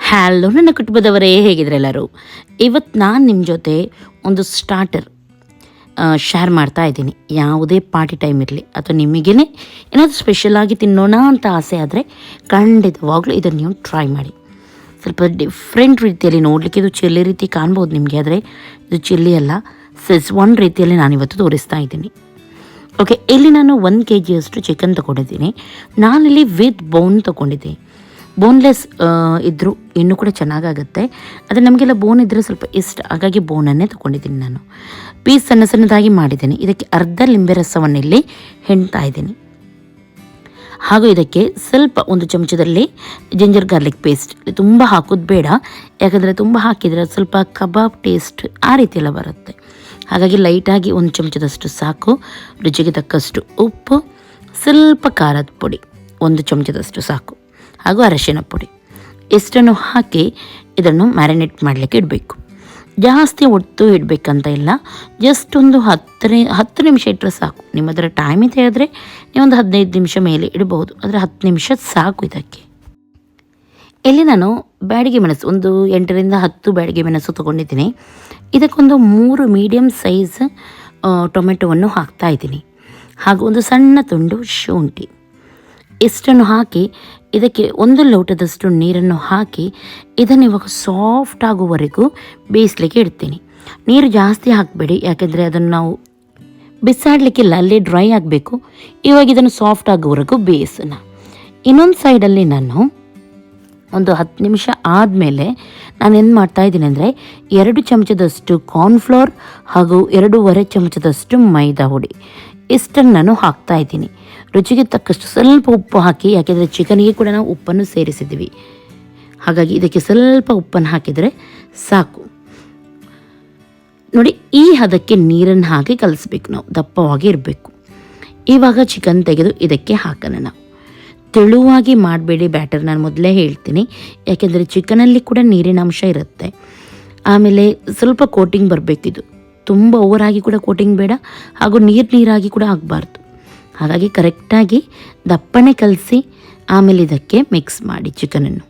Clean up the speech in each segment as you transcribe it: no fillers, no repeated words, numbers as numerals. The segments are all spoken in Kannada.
ಹ್ಯಾಲೋ ನನ್ನ ಕುಟುಂಬದವರೇ, ಹೇಗಿದ್ರೆ ಎಲ್ಲರೂ. ಇವತ್ತು ನಾನು ನಿಮ್ಮ ಜೊತೆ ಒಂದು ಸ್ಟಾರ್ಟರ್ ಶೇರ್ ಮಾಡ್ತಾ ಇದ್ದೀನಿ. ಯಾವುದೇ ಪಾರ್ಟಿ ಟೈಮ್ ಇರಲಿ ಅಥವಾ ನಿಮಗೇ ಏನಾದರೂ ಸ್ಪೆಷಲಾಗಿ ತಿನ್ನೋಣ ಅಂತ ಆಸೆ ಆದರೆ ಖಂಡಿತವಾಗ್ಲೂ ಇದನ್ನು ನೀವು ಟ್ರೈ ಮಾಡಿ. ಸ್ವಲ್ಪ ಡಿಫ್ರೆಂಟ್ ರೀತಿಯಲ್ಲಿ ನೋಡಲಿಕ್ಕೆ ಇದು ಚಿಲ್ಲಿ ರೀತಿ ಕಾಣ್ಬೋದು ನಿಮಗೆ, ಆದರೆ ಇದು ಚಿಲ್ಲಿ ಅಲ್ಲ, ಸೆಜ್ವಾನ್ ರೀತಿಯಲ್ಲಿ ನಾನಿವತ್ತು ತೋರಿಸ್ತಾ ಇದ್ದೀನಿ. ಓಕೆ, ಇಲ್ಲಿ ನಾನು 1 kg ಅಷ್ಟು ಚಿಕನ್ ತೊಗೊಂಡಿದ್ದೀನಿ. ನಾನಿಲ್ಲಿ ವಿತ್ ಬೋನ್ ತೊಗೊಂಡಿದ್ದೀನಿ. ಬೋನ್ಲೆಸ್ ಇದ್ದರೂ ಇನ್ನೂ ಕೂಡ ಚೆನ್ನಾಗಾಗುತ್ತೆ, ಆದರೆ ನಮಗೆಲ್ಲ ಬೋನ್ ಇದ್ದರೆ ಸ್ವಲ್ಪ ಇಷ್ಟ, ಹಾಗಾಗಿ ಬೋನನ್ನೇ ತೊಗೊಂಡಿದ್ದೀನಿ. ನಾನು ಪೀಸ್ ಸಣ್ಣ ಸಣ್ಣದಾಗಿ ಮಾಡಿದ್ದೀನಿ. ಇದಕ್ಕೆ ಅರ್ಧ ಲಿಂಬೆ ರಸವನ್ನು ಇಲ್ಲಿ ಹೆಣ್ತಾ ಇದ್ದೀನಿ. ಹಾಗೂ ಇದಕ್ಕೆ ಸ್ವಲ್ಪ 1 ಚಮಚದಲ್ಲಿ ಜಿಂಜರ್ ಗಾರ್ಲಿಕ್ ಪೇಸ್ಟ್. ತುಂಬ ಹಾಕೋದು ಬೇಡ, ಯಾಕಂದರೆ ತುಂಬ ಹಾಕಿದರೆ ಸ್ವಲ್ಪ ಕಬಾಬ್ ಟೇಸ್ಟ್ ಆ ರೀತಿ ಎಲ್ಲ ಬರುತ್ತೆ. ಹಾಗಾಗಿ ಲೈಟಾಗಿ 1 ಚಮಚದಷ್ಟು ಸಾಕು. ರುಚಿಗೆ ತಕ್ಕಷ್ಟು ಉಪ್ಪು, ಸ್ವಲ್ಪ ಖಾರದ ಪುಡಿ 1 ಚಮಚದಷ್ಟು ಸಾಕು, ಹಾಗೂ ಅರಶಿನ ಪುಡಿ ಇಷ್ಟನ್ನು ಹಾಕಿ ಇದನ್ನು ಮ್ಯಾರಿನೇಟ್ ಮಾಡಲಿಕ್ಕೆ ಇಡಬೇಕು. ಜಾಸ್ತಿ ಒತ್ತು ಇಡಬೇಕಂತ ಇಲ್ಲ, ಜಸ್ಟ್ ಒಂದು 10 ನಿಮಿಷ ಇಟ್ಟರೆ ಸಾಕು. ನಿಮ್ಮ ಹತ್ರ ಟೈಮ್ ಇದೆ ಹೇಳಿದ್ರೆ ನೀವೊಂದು 15 ನಿಮಿಷ ಮೇಲೆ ಇಡಬಹುದು, ಆದರೆ 10 ನಿಮಿಷ ಸಾಕು ಇದಕ್ಕೆ. ಇಲ್ಲಿ ನಾನು ಬ್ಯಾಡಿಗೆ ಮೆಣಸು ಒಂದು 8ರಿಂದ 10 ಬ್ಯಾಡಿಗೆ ಮೆಣಸು ತೊಗೊಂಡಿದ್ದೀನಿ. ಇದಕ್ಕೊಂದು 3 ಮೀಡಿಯಮ್ ಸೈಜ್ ಟೊಮೆಟೊವನ್ನು ಹಾಕ್ತಾ ಇದ್ದೀನಿ, ಹಾಗೂ ಒಂದು ಸಣ್ಣ ತುಂಡು ಶುಂಠಿ ಇಷ್ಟನ್ನು ಹಾಕಿ ಇದಕ್ಕೆ 1 ಲೋಟದಷ್ಟು ನೀರನ್ನು ಹಾಕಿ ಇದನ್ನು ಇವಾಗ ಸಾಫ್ಟ್ ಆಗುವವರೆಗೂ ಬೇಯಿಸಲಿಕ್ಕೆ ಇಡ್ತೀನಿ. ನೀರು ಜಾಸ್ತಿ ಹಾಕಬೇಡಿ, ಯಾಕೆಂದರೆ ಅದನ್ನು ನಾವು ಬಿಸಾಡಲಿಕ್ಕಿಲ್ಲ, ಅಲ್ಲಿ ಡ್ರೈ ಆಗಬೇಕು. ಇವಾಗ ಇದನ್ನು ಸಾಫ್ಟ್ ಆಗುವವರೆಗೂ ಬೇಯಿಸೋಣ. ಇನ್ನೊಂದು ಸೈಡಲ್ಲಿ ನಾನು ಒಂದು 10 ನಿಮಿಷ ಆದಮೇಲೆ ನಾನು ಏನು ಮಾಡ್ತಾಯಿದ್ದೀನಿ ಅಂದರೆ 2 ಚಮಚದಷ್ಟು ಕಾರ್ನ್ಫ್ಲೋರ್ ಹಾಗೂ 2.5 ಚಮಚದಷ್ಟು ಮೈದಾ ಹುಡಿ ಇಷ್ಟನ್ನು ನಾನು ಹಾಕ್ತಾಯಿದ್ದೀನಿ. ರುಚಿಗೆ ತಕ್ಕಷ್ಟು ಸ್ವಲ್ಪ ಉಪ್ಪು ಹಾಕಿ, ಯಾಕೆಂದರೆ ಚಿಕನಿಗೆ ಕೂಡ ನಾವು ಉಪ್ಪನ್ನು ಸೇರಿಸಿದ್ದೀವಿ, ಹಾಗಾಗಿ ಇದಕ್ಕೆ ಸ್ವಲ್ಪ ಉಪ್ಪನ್ನು ಹಾಕಿದರೆ ಸಾಕು. ನೋಡಿ, ಈ ಹದಕ್ಕೆ ನೀರನ್ನು ಹಾಕಿ ಕಲಿಸ್ಬೇಕು, ನಾವು ದಪ್ಪವಾಗಿ ಇರಬೇಕು. ಇವಾಗ ಚಿಕನ್ ತೆಗೆದು ಇದಕ್ಕೆ ಹಾಕೋಣ. ನಾವು ತೆಳುವಾಗಿ ಮಾಡಬೇಡಿ ಬ್ಯಾಟರ್, ನಾನು ಮೊದಲೇ ಹೇಳ್ತೀನಿ, ಯಾಕೆಂದರೆ ಚಿಕನಲ್ಲಿ ಕೂಡ ನೀರಿನ ಅಂಶ ಇರುತ್ತೆ. ಆಮೇಲೆ ಸ್ವಲ್ಪ ಕೋಟಿಂಗ್ ಬರಬೇಕಿದು, ತುಂಬ ಓವರಾಗಿ ಕೂಡ ಕೋಟಿಂಗ್ ಬೇಡ, ಹಾಗೂ ನೀರಾಗಿ ಕೂಡ ಆಗಬಾರ್ದು. ಹಾಗಾಗಿ ಕರೆಕ್ಟಾಗಿ ದಪ್ಪನೆ ಕಲಸಿ ಆಮೇಲೆ ಇದಕ್ಕೆ ಮಿಕ್ಸ್ ಮಾಡಿ ಚಿಕನನ್ನು.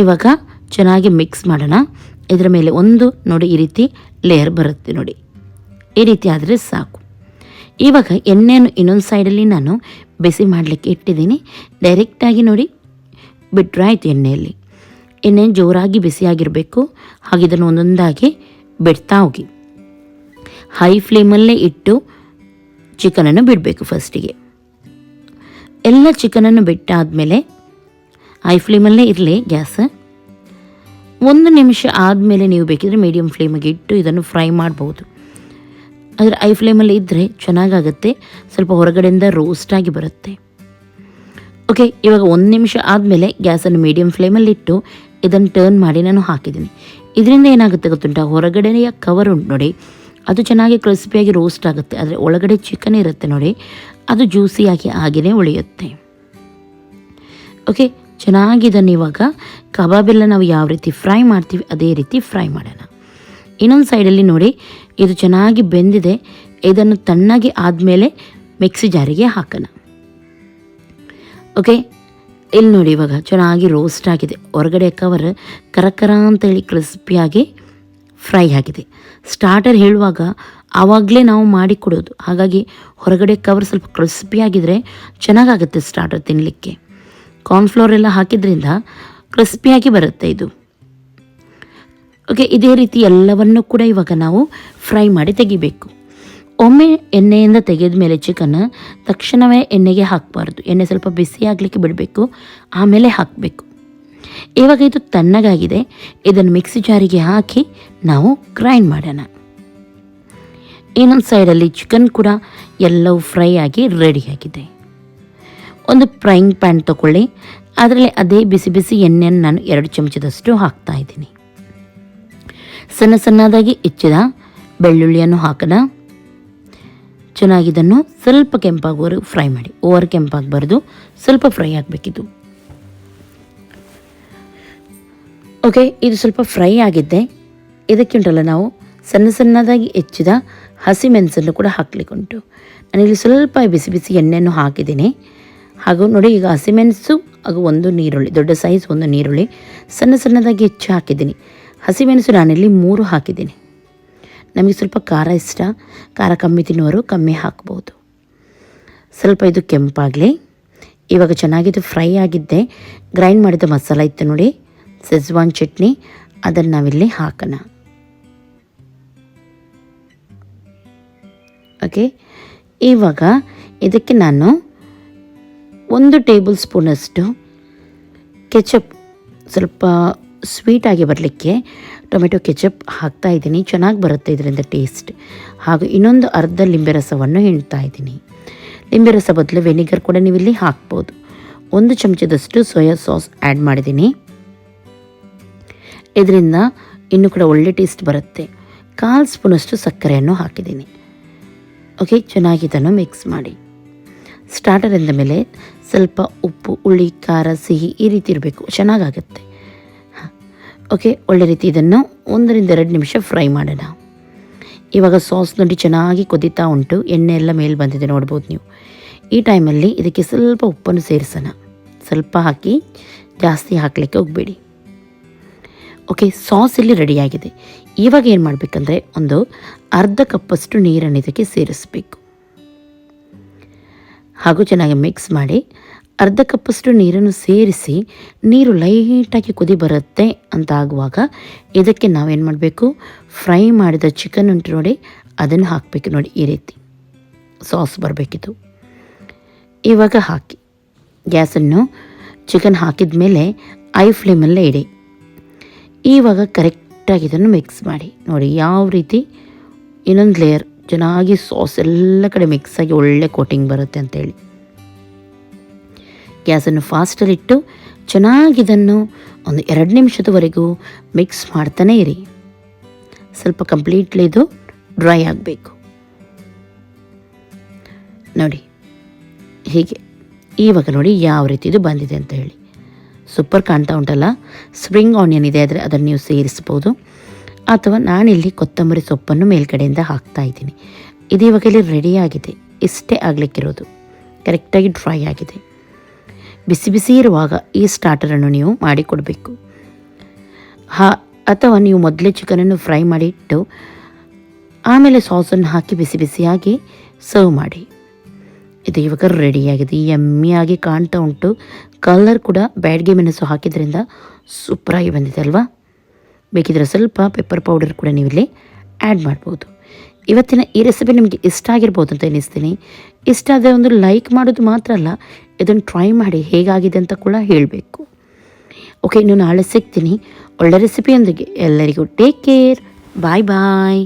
ಇವಾಗ ಚೆನ್ನಾಗಿ ಮಿಕ್ಸ್ ಮಾಡೋಣ. ಇದರ ಮೇಲೆ ನೋಡಿ ಈ ರೀತಿ ಲೇಯರ್ ಬರುತ್ತೆ, ನೋಡಿ ಈ ರೀತಿ ಆದರೆ ಸಾಕು. ಇವಾಗ ಎಣ್ಣೆಯನ್ನು ಇನ್ನೊಂದು ಸೈಡಲ್ಲಿ ನಾನು ಬಿಸಿ ಮಾಡಲಿಕ್ಕೆ ಇಟ್ಟಿದ್ದೀನಿ. ಡೈರೆಕ್ಟಾಗಿ ನೋಡಿ ಬಿಟ್ಟರೆ ಆಯಿತು. ಎಣ್ಣೆ ಜೋರಾಗಿ ಬಿಸಿಯಾಗಿರಬೇಕು, ಹಾಗೆ ಇದನ್ನು ಒಂದೊಂದಾಗಿ ಬಿಡ್ತಾ ಹೋಗಿ. ಹೈ ಫ್ಲೇಮಲ್ಲೇ ಇಟ್ಟು ಚಿಕನನ್ನು ಬಿಡಬೇಕು. ಫಸ್ಟಿಗೆ ಎಲ್ಲ ಚಿಕನನ್ನು ಬಿಟ್ಟಾದಮೇಲೆ ಹೈ ಫ್ಲೇಮಲ್ಲೇ ಇರಲಿ ಗ್ಯಾಸ್. 1 ನಿಮಿಷ ಆದಮೇಲೆ ನೀವು ಬೇಕಿದ್ರೆ ಮೀಡಿಯಮ್ ಫ್ಲೇಮಿಗೆ ಇಟ್ಟು ಇದನ್ನು ಫ್ರೈ ಮಾಡ್ಬೋದು, ಆದರೆ ಹೈ ಫ್ಲೇಮಲ್ಲಿ ಇದ್ದರೆ ಚೆನ್ನಾಗಾಗುತ್ತೆ, ಸ್ವಲ್ಪ ಹೊರಗಡೆಯಿಂದ ರೋಸ್ಟಾಗಿ ಬರುತ್ತೆ. ಓಕೆ, ಇವಾಗ 1 ನಿಮಿಷ ಆದಮೇಲೆ ಗ್ಯಾಸನ್ನು ಮೀಡಿಯಮ್ ಫ್ಲೇಮಲ್ಲಿಟ್ಟು ಇದನ್ನು ಟರ್ನ್ ಮಾಡಿ ನಾನು ಹಾಕಿದ್ದೀನಿ. ಇದರಿಂದ ಏನಾಗುತ್ತೆ ಗೊತ್ತುಂಟ, ಹೊರಗಡೆಯ ಕವರ್ ಉಂಟು ನೋಡಿ, ಅದು ಚೆನ್ನಾಗಿ ಕ್ರಿಸ್ಪಿಯಾಗಿ ರೋಸ್ಟ್ ಆಗುತ್ತೆ, ಆದರೆ ಒಳಗಡೆ ಚಿಕನ್ ಇರುತ್ತೆ ನೋಡಿ, ಅದು ಜ್ಯೂಸಿಯಾಗಿ ಹಾಗೆಯೇ ಉಳಿಯುತ್ತೆ. ಓಕೆ, ಚೆನ್ನಾಗಿ ಇದನ್ನು ಇವಾಗ ಕಬಾಬೆಲ್ಲ ನಾವು ಯಾವ ರೀತಿ ಫ್ರೈ ಮಾಡ್ತೀವಿ ಅದೇ ರೀತಿ ಫ್ರೈ ಮಾಡೋಣ. ಇನ್ನೊಂದು ಸೈಡಲ್ಲಿ ನೋಡಿ ಇದು ಚೆನ್ನಾಗಿ ಬೆಂದಿದೆ. ಇದನ್ನು ತಣ್ಣಗೆ ಆದಮೇಲೆ ಮಿಕ್ಸಿ ಜಾರಿಗೆ ಹಾಕೋಣ. ಓಕೆ, ಇಲ್ಲಿ ನೋಡಿ ಇವಾಗ ಚೆನ್ನಾಗಿ ರೋಸ್ಟ್ ಆಗಿದೆ, ಹೊರಗಡೆ ಕವರ್ ಕರಕರ ಅಂತೇಳಿ ಕ್ರಿಸ್ಪಿಯಾಗಿ ಫ್ರೈ ಆಗಿದೆ. ಸ್ಟಾರ್ಟರ್ ಹೇಳುವಾಗ ಆವಾಗಲೇ ನಾವು ಮಾಡಿ ಕೊಡೋದು, ಹಾಗಾಗಿ ಹೊರಗಡೆ ಕವರ್ ಸ್ವಲ್ಪ ಕ್ರಿಸ್ಪಿಯಾಗಿದ್ದರೆ ಚೆನ್ನಾಗಾಗುತ್ತೆ ಸ್ಟಾರ್ಟರ್ ತಿನ್ನಲಿಕ್ಕೆ. ಕಾರ್ನ್ಫ್ಲೋರ್ ಎಲ್ಲ ಹಾಕಿದ್ರಿಂದ ಕ್ರಿಸ್ಪಿಯಾಗಿ ಬರುತ್ತೆ ಇದು. ಓಕೆ, ಇದೇ ರೀತಿ ಎಲ್ಲವನ್ನು ಕೂಡ ಇವಾಗ ನಾವು ಫ್ರೈ ಮಾಡಿ ತೆಗಿಬೇಕು. ಒಮ್ಮೆ ಎಣ್ಣೆಯಿಂದ ತೆಗೆದ ಮೇಲೆ ಚಿಕನ್ ತಕ್ಷಣವೇ ಎಣ್ಣೆಗೆ ಹಾಕಬಾರ್ದು, ಎಣ್ಣೆ ಸ್ವಲ್ಪ ಬಿಸಿ ಆಗಲಿಕ್ಕೆ ಬಿಡಬೇಕು, ಆಮೇಲೆ ಹಾಕಬೇಕು. ಇವಾಗ ಇದು ತಣ್ಣಗಾಗಿದೆ, ಇದನ್ನು ಮಿಕ್ಸಿ ಜಾರಿಗೆ ಹಾಕಿ ನಾವು ಗ್ರೈಂಡ್ ಮಾಡೋಣ. ಇನ್ನೊಂದು ಸೈಡಲ್ಲಿ ಚಿಕನ್ ಕೂಡ ಎಲ್ಲವೂ ಫ್ರೈ ಆಗಿ ರೆಡಿಯಾಗಿದೆ. ಒಂದು ಫ್ರೈಯಿಂಗ್ ಪ್ಯಾನ್ ತೊಗೊಳ್ಳಿ, ಅದರಲ್ಲಿ ಅದೇ ಬಿಸಿ ಬಿಸಿ ಎಣ್ಣೆಯನ್ನು ನಾನು 2 ಚಮಚದಷ್ಟು ಹಾಕ್ತಾ ಇದ್ದೀನಿ. ಸಣ್ಣ ಸಣ್ಣದಾಗಿ ಹೆಚ್ಚಿದ ಬೆಳ್ಳುಳ್ಳಿಯನ್ನು ಹಾಕೋಣ. ಚೆನ್ನಾಗಿದ್ದನ್ನು ಸ್ವಲ್ಪ ಕೆಂಪಾಗುವವರೆಗೂ ಫ್ರೈ ಮಾಡಿ, ಓವರ್ ಕೆಂಪಾಗಬಾರ್ದು, ಸ್ವಲ್ಪ ಫ್ರೈ ಆಗಬೇಕಿದು. ಓಕೆ, ಇದು ಸ್ವಲ್ಪ ಫ್ರೈ ಆಗಿದ್ದೆ. ಇದಕ್ಕೆ ಉಂಟಲ್ಲ ನಾವು ಸಣ್ಣ ಸಣ್ಣದಾಗಿ ಹೆಚ್ಚಿದ ಹಸಿಮೆಣಸನ್ನು ಕೂಡ ಹಾಕಲಿಕ್ಕೆ ಉಂಟು. ನಾನಿಲ್ಲಿ ಸ್ವಲ್ಪ ಬಿಸಿ ಬಿಸಿ ಎಣ್ಣೆಯನ್ನು ಹಾಕಿದ್ದೀನಿ, ಹಾಗೂ ನೋಡಿ ಈಗ ಹಸಿಮೆಣಸು ಹಾಗೂ ಒಂದು ನೀರುಳ್ಳಿ, ದೊಡ್ಡ ಸೈಜ್ ಒಂದು ನೀರುಳ್ಳಿ ಸಣ್ಣ ಸಣ್ಣದಾಗಿ ಹೆಚ್ಚು ಹಾಕಿದ್ದೀನಿ. ಹಸಿಮೆಣಸು ನಾನಿಲ್ಲಿ 3 ಹಾಕಿದ್ದೀನಿ. ನಮಗೆ ಸ್ವಲ್ಪ ಖಾರ ಇಷ್ಟ, ಖಾರ ಕಮ್ಮಿ ತಿನ್ನುವರು ಕಮ್ಮಿ ಹಾಕ್ಬೋದು. ಸ್ವಲ್ಪ ಇದು ಕೆಂಪಾಗಲಿ. ಇವಾಗ ಚೆನ್ನಾಗಿದ್ದು ಫ್ರೈ ಆಗಿದ್ದೆ. ಗ್ರೈಂಡ್ ಮಾಡಿದ ಮಸಾಲ ಇತ್ತು ನೋಡಿ, ಶೆಜ್ವಾನ್ ಚಟ್ನಿ, ಅದನ್ನು ನಾವಿಲ್ಲಿ ಹಾಕೋಣ. ಓಕೆ, ಇವಾಗ ಇದಕ್ಕೆ ನಾನು 1 ಟೇಬಲ್ ಸ್ಪೂನಷ್ಟು ಕೆಚಪ್, ಸ್ವಲ್ಪ ಸ್ವೀಟಾಗಿ ಬರಲಿಕ್ಕೆ ಟೊಮೆಟೊ ಕೆಚಪ್ ಹಾಕ್ತಾಯಿದ್ದೀನಿ. ಚೆನ್ನಾಗಿ ಬರುತ್ತೆ ಇದರಿಂದ ಟೇಸ್ಟ್. ಹಾಗೂ ಇನ್ನೊಂದು ಅರ್ಧ ಲಿಂಬೆ ರಸವನ್ನು ಹಿಂಡ್ತಾಯಿದ್ದೀನಿ. ಲಿಂಬೆ ರಸ ಬದಲು ವೆನಿಗರ್ ಕೂಡ ನೀವಿಲ್ಲಿ ಹಾಕ್ಬೋದು. 1 ಚಮಚದಷ್ಟು ಸೋಯಾ ಸಾಸ್ ಆ್ಯಡ್ ಮಾಡಿದ್ದೀನಿ. ಇದರಿಂದ ಇನ್ನೂ ಕೂಡ ಒಳ್ಳೆ ಟೇಸ್ಟ್ ಬರುತ್ತೆ. 1/4 ಸ್ಪೂನಷ್ಟು ಸಕ್ಕರೆಯನ್ನು ಹಾಕಿದ್ದೀನಿ. ಓಕೆ, ಚೆನ್ನಾಗಿ ಇದನ್ನು ಮಿಕ್ಸ್ ಮಾಡಿ. ಸ್ಟಾರ್ಟರ್ ಎಂದ ಮೇಲೆ ಸ್ವಲ್ಪ ಉಪ್ಪು, ಹುಳಿ, ಖಾರ, ಸಿಹಿ ಈ ರೀತಿ ಇರಬೇಕು, ಚೆನ್ನಾಗಾಗುತ್ತೆ. ಓಕೆ, ಒಳ್ಳೆ ರೀತಿ ಇದನ್ನು 1 ರಿಂದ 2 ನಿಮಿಷ ಫ್ರೈ ಮಾಡೋಣ. ಇವಾಗ ಸಾಸ್ ನೋಡಿ ಚೆನ್ನಾಗಿ ಕುದೀತಾ ಉಂಟು, ಎಣ್ಣೆ ಎಲ್ಲ ಮೇಲೆ ಬಂದಿದೆ ನೋಡ್ಬೋದು ನೀವು. ಈ ಟೈಮಲ್ಲಿ ಇದಕ್ಕೆ ಸ್ವಲ್ಪ ಉಪ್ಪನ್ನು ಸೇರಿಸೋಣ. ಸ್ವಲ್ಪ ಹಾಕಿ, ಜಾಸ್ತಿ ಹಾಕಲಿಕ್ಕೆ ಹೋಗಬೇಡಿ. ಓಕೆ, ಸಾಸ್ ಇಲ್ಲಿ ರೆಡಿಯಾಗಿದೆ. ಇವಾಗ ಏನು ಮಾಡಬೇಕಂದ್ರೆ ಒಂದು ಅರ್ಧ ಕಪ್ಪಷ್ಟು ನೀರನ್ನು ಇದಕ್ಕೆ ಸೇರಿಸಬೇಕು. ಹಾಗೂ ಚೆನ್ನಾಗಿ ಮಿಕ್ಸ್ ಮಾಡಿ. ಅರ್ಧ ಕಪ್ಪಷ್ಟು ನೀರನ್ನು ಸೇರಿಸಿ, ನೀರು ಲೈಟಾಗಿ ಕುದಿ ಬರುತ್ತೆ ಅಂತ ಆಗುವಾಗ ಇದಕ್ಕೆ ನಾವೇನು ಮಾಡಬೇಕು, ಫ್ರೈ ಮಾಡಿದ ಚಿಕನ್ ಉಂಟು ನೋಡಿ, ಅದನ್ನು ಹಾಕಬೇಕು. ನೋಡಿ ಈ ರೀತಿ ಸಾಸ್ ಬರಬೇಕಿತ್ತು. ಇವಾಗ ಹಾಕಿ ಗ್ಯಾಸನ್ನು ಚಿಕನ್ ಹಾಕಿದ ಮೇಲೆ ಐ ಫ್ಲೇಮಲ್ಲೇ ಇಡಿ. ಇವಾಗ ಕರೆಕ್ಟಾಗಿ ಇದನ್ನು ಮಿಕ್ಸ್ ಮಾಡಿ. ನೋಡಿ ಯಾವ ರೀತಿ ಇನ್ನೊಂದು ಲೇಯರ್ ಚೆನ್ನಾಗಿ ಸಾಸ್ ಎಲ್ಲ ಕಡೆ ಮಿಕ್ಸಾಗಿ ಒಳ್ಳೆ ಕೋಟಿಂಗ್ ಬರುತ್ತೆ ಅಂತೇಳಿ. ಗ್ಯಾಸನ್ನು ಫಾಸ್ಟಲ್ಲಿಟ್ಟು ಚೆನ್ನಾಗಿದನ್ನು ಒಂದು 2 ನಿಮಿಷದವರೆಗೂ ಮಿಕ್ಸ್ ಮಾಡ್ತಾನೇ ಇರಿ. ಸ್ವಲ್ಪ ಕಂಪ್ಲೀಟ್ಲಿ ಇದು ಡ್ರೈ ಆಗಬೇಕು. ನೋಡಿ ಹೀಗೆ. ಇವಾಗ ನೋಡಿ ಯಾವ ರೀತಿ ಇದು ಬಂದಿದೆ ಅಂತ ಹೇಳಿ. ಸೂಪರ್ ಕಾಣ್ತಾ ಉಂಟಲ್ಲ. ಸ್ಪ್ರಿಂಗ್ ಆನಿಯನ್ ಇದೆ, ಆದರೆ ಅದನ್ನು ನೀವು ಸೇರಿಸ್ಬೋದು. ಅಥವಾ ನಾನಿಲ್ಲಿ ಕೊತ್ತಂಬರಿ ಸೊಪ್ಪನ್ನು ಮೇಲ್ಗಡೆಯಿಂದ ಹಾಕ್ತಾಯಿದ್ದೀನಿ. ಇದು ಇವಾಗ ಇಲ್ಲಿ ರೆಡಿಯಾಗಿದೆ. ಇಷ್ಟೇ ಆಗಲಿಕ್ಕಿರೋದು. ಕರೆಕ್ಟಾಗಿ ಡ್ರೈ ಆಗಿದೆ. ಬಿಸಿ ಬಿಸಿ ಇರುವಾಗ ಈ ಸ್ಟಾರ್ಟರನ್ನು ನೀವು ಮಾಡಿಕೊಡಬೇಕು. ಅಥವಾ ನೀವು ಮೊದಲೇ ಚಿಕನನ್ನು ಫ್ರೈ ಮಾಡಿ ಇಟ್ಟು ಆಮೇಲೆ ಸಾಸನ್ನು ಹಾಕಿ ಬಿಸಿ ಬಿಸಿಯಾಗಿ ಸರ್ವ್ ಮಾಡಿ. ಇದು ಇವಾಗ ರೆಡಿಯಾಗಿದೆ. ಯಮ್ಮಿಯಾಗಿ ಕಾಣ್ತಾ ಉಂಟು. ಕಲರ್ ಕೂಡ ಬ್ಯಾಡ್ಗೆ ಮೆಣಸು ಹಾಕಿದ್ರಿಂದ ಸೂಪರಾಗಿ ಬಂದಿದೆ ಅಲ್ವಾ. ಬೇಕಿದ್ರೆ ಸ್ವಲ್ಪ ಪೆಪ್ಪರ್ ಪೌಡರ್ ಕೂಡ ನೀವಿಲ್ಲಿ ಆ್ಯಡ್ ಮಾಡ್ಬೋದು. ಇವತ್ತಿನ ಈ ರೆಸಿಪಿ ನಿಮಗೆ ಇಷ್ಟ ಆಗಿರ್ಬೋದು ಅಂತ ಎನಿಸ್ತೀನಿ. ಇಷ್ಟ ಆದರೆ ಒಂದು ಲೈಕ್ ಮಾಡೋದು ಮಾತ್ರ ಅಲ್ಲ, ಇದನ್ನು ಟ್ರೈ ಮಾಡಿ ಹೇಗಾಗಿದೆ ಅಂತ ಕೂಡ ಹೇಳಬೇಕು. ಓಕೆ, ಇನ್ನು ನಾಳೆ ಸಿಗ್ತೀನಿ ಒಳ್ಳೆ ರೆಸಿಪಿಯೊಂದಿಗೆ. ಎಲ್ಲರಿಗೂ ಟೇಕ್ ಕೇರ್. ಬಾಯ್ ಬಾಯ್.